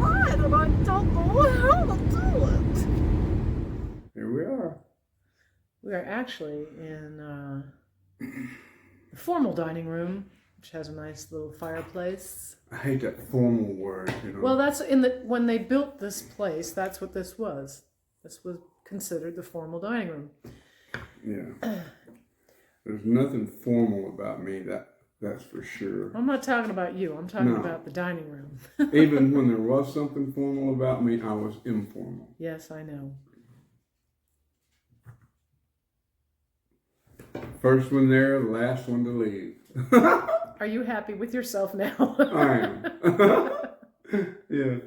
right, and I don't know how to do it. Here we are. We are actually in the formal dining room, which has a nice little fireplace. I hate that formal word, you know. Well, that's when they built this place, that's what this was. This was considered the formal dining room. Yeah. There's nothing formal about me, that's for sure. I'm not talking about you. I'm talking about the dining room. Even when there was something formal about me, I was informal. Yes, I know. First one there, last one to leave. Are you happy with yourself now? I am. Yeah.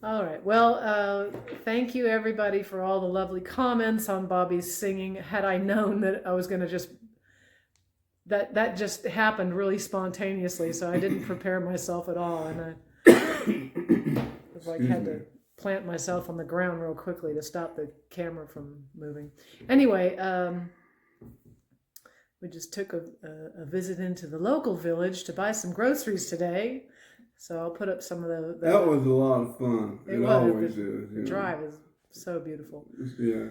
All right. Well, thank you everybody for all the lovely comments on Bobby's singing. Had I known that I was going to just that just happened really spontaneously, so I didn't prepare myself at all, and I was like had to plant myself on the ground real quickly to stop the camera from moving. Anyway, we just took a visit into the local village to buy some groceries today. So I'll put up some of the that was a lot of fun. It always is. The drive is so beautiful. Yeah.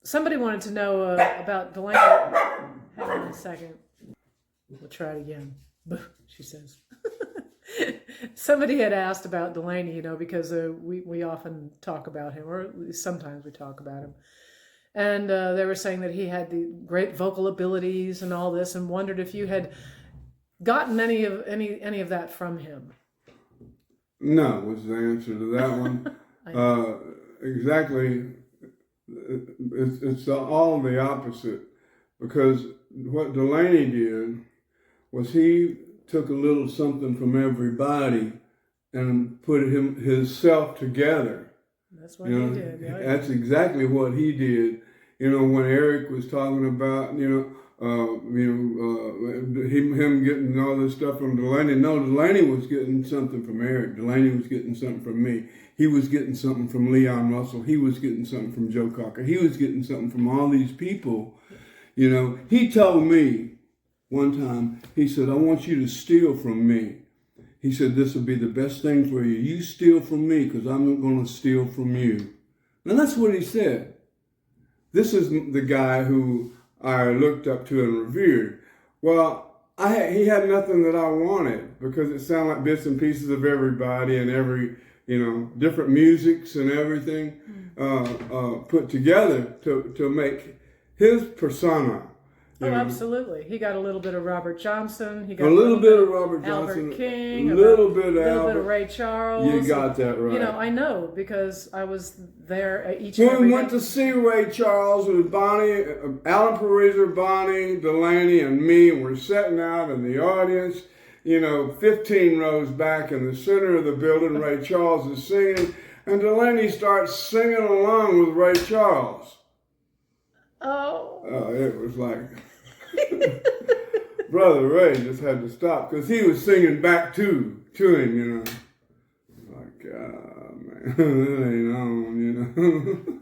Somebody wanted to know about Delaney. Hang on a second. We'll try it again. She says. Somebody had asked about Delaney, because we often talk about him, or at least sometimes we talk about him. And they were saying that he had the great vocal abilities and all this, and wondered if you had gotten any of that from him. No, was the answer to that one. Exactly. It's all the opposite, because what Delaney did was he took a little something from everybody and put himself together. That's what he did. Yeah, that's exactly what he did. When Eric was talking about, him getting all this stuff from Delaney. No, Delaney was getting something from Eric. Delaney was getting something from me. He was getting something from Leon Russell. He was getting something from Joe Cocker. He was getting something from all these people. He told me one time, he said, I want you to steal from me. He said, this will be the best thing for you. You steal from me because I'm going to steal from you. And that's what he said. This is the guy who I looked up to and revered. Well, he had nothing that I wanted, because it sounded like bits and pieces of everybody and every, different musics and everything put together to make his persona. Absolutely. He got a little bit of Robert Johnson. He got a little bit of Robert Johnson, Albert King, a little bit of Ray Charles. You got that right. I know, because I was there each when and every we went to see Ray Charles with Bonnie, Alan Pariser, Bonnie, Delaney, and me, and we're sitting out in the audience, 15 rows back in the center of the building. Ray Charles is singing, and Delaney starts singing along with Ray Charles. Oh, it was like Brother Ray just had to stop, because he was singing back to him, Like, man, that ain't on,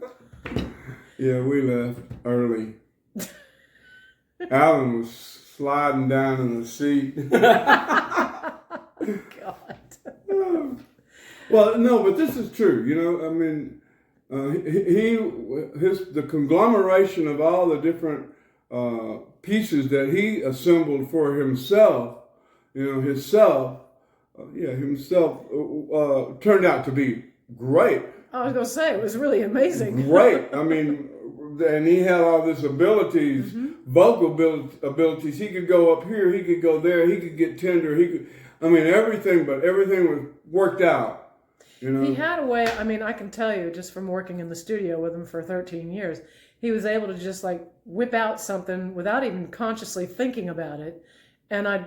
Yeah, we left early. Alan was sliding down in the seat. God. Well, no, but this is true, the conglomeration of all the different pieces that he assembled for himself, himself turned out to be great. I was going to say, it was really amazing. Great. And he had all this abilities, vocal abilities. He could go up here, he could go there, he could get tender, everything was worked out. He had a way, I can tell you, just from working in the studio with him for 13 years, he was able to just whip out something without even consciously thinking about it. And I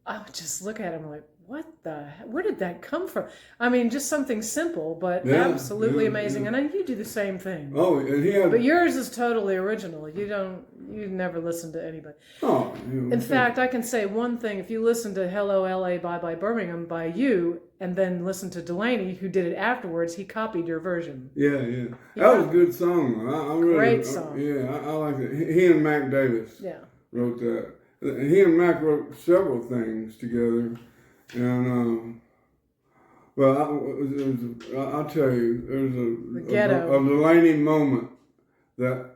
would just look at him like, where did that come from? Just something simple, but absolutely amazing. Yeah. And you do the same thing. Oh, and but yours is totally original. You never listen to anybody. Oh, in fact, I can say one thing. If you listen to Hello L.A. Bye Bye Birmingham by you, and then listen to Delaney, who did it afterwards, he copied your version. Yeah. That was a good song. Great song. I like it. He and Mac Davis wrote that. He and Mac wrote several things together. And Well, I'll tell you, The there's ghetto. a Delaney moment that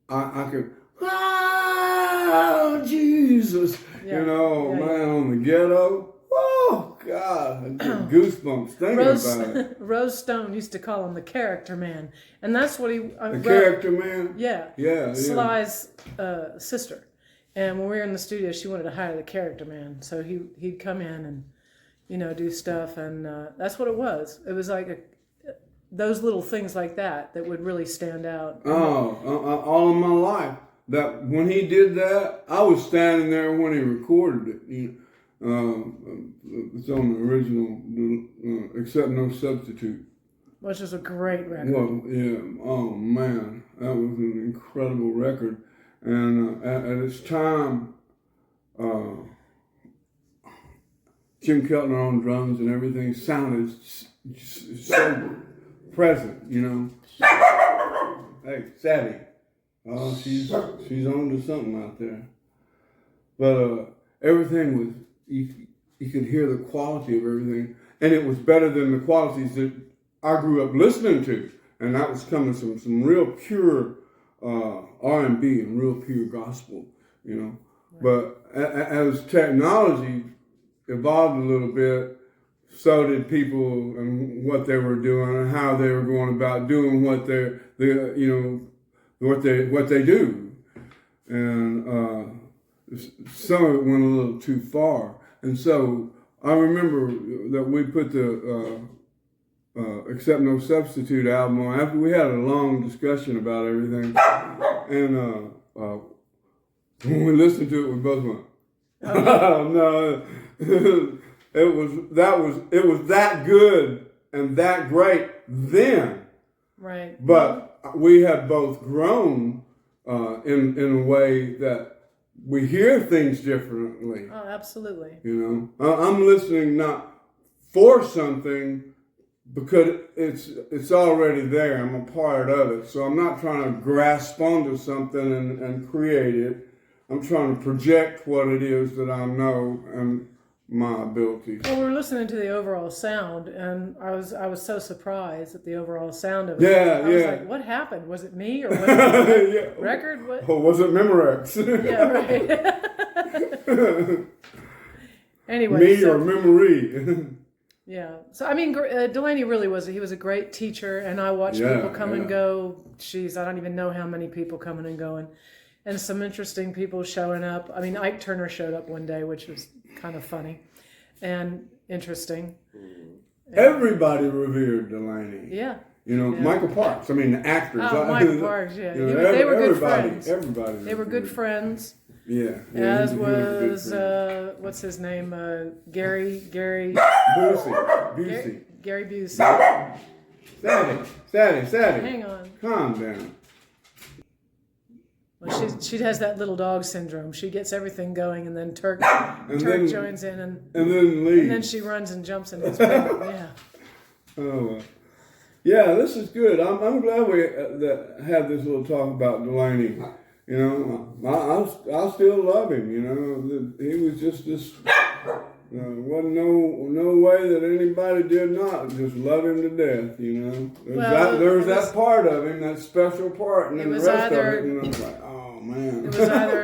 I could, oh, Jesus, Yeah, you know, yeah, man, on the ghetto. Oh, God, I get goosebumps thinking about it. Rose Stone used to call him the character man, and that's what he. The character man? Yeah. Yeah. Sly's sister, and when we were in the studio, she wanted to hire the character man, so he'd come in and, you know, do stuff, and that's what it was. It was like those little things like that would really stand out. All of my life. That when he did that, I was standing there when he recorded it. It's on the original, Except No Substitute. Which is a great record. Well, yeah. Oh man, that was an incredible record, and at its time, Jim Keltner on drums and everything sounded so present, you know. Hey, Sadie. Oh, she's on to something out there. But everything was, you could hear the quality of everything, and it was better than the qualities that I grew up listening to, and that was coming from some real pure R&B and real pure gospel, you know. Right. But as technology evolved a little bit, so did people and what they were doing and how they were going about doing what they do, and some of it went a little too far. And so I remember that we put the Except No Substitute album on after we had a long discussion about everything, and when we listened to it, we both went, "Oh no." It was that good and that great then. Right. But we had both grown in a way that we hear things differently. Oh, absolutely. You know, I'm listening not for something because it's already there. I'm a part of it. So I'm not trying to grasp onto something and create it. I'm trying to project what it is that I know and my abilities. Well, we were listening to the overall sound, and I was so surprised at the overall sound of it. Yeah, I was like, what happened? Was it me or was it yeah. record? What? Or was it Memorex? Yeah, right. Anyway. Me or memory. Yeah. So, I mean, Delaney really he was a great teacher, and I watched people come and go. Jeez, I don't even know how many people coming and going. And some interesting people showing up. I mean, Ike Turner showed up one day, which was kind of funny and interesting. Everybody revered Delaney. Yeah. You know, yeah. Michael Parks. I mean, the actors. Oh, Michael Parks, yeah. You know, they were good friends. Everybody. They were good friends. Yeah. As was, what's his name? Gary Busey. Gary Busey. Sadie. Hang on. Calm down. Well, she has that little dog syndrome. She gets everything going, and then Turk joins in, and then leaves. And then she runs and jumps in his bed. Yeah. Oh, yeah. This is good. I'm glad we had this little talk about Delaney. You know, I still love him. You know, he was just this. Wasn't no way that anybody did not just love him to death. You know, there's that part of him, that special part, and then the rest of it, you know, it's like, oh man.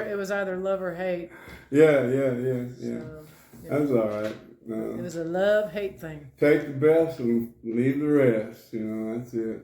It was either love or hate. Yeah. So, That's all right. It was a love-hate thing. Take the best and leave the rest. You know, that's it.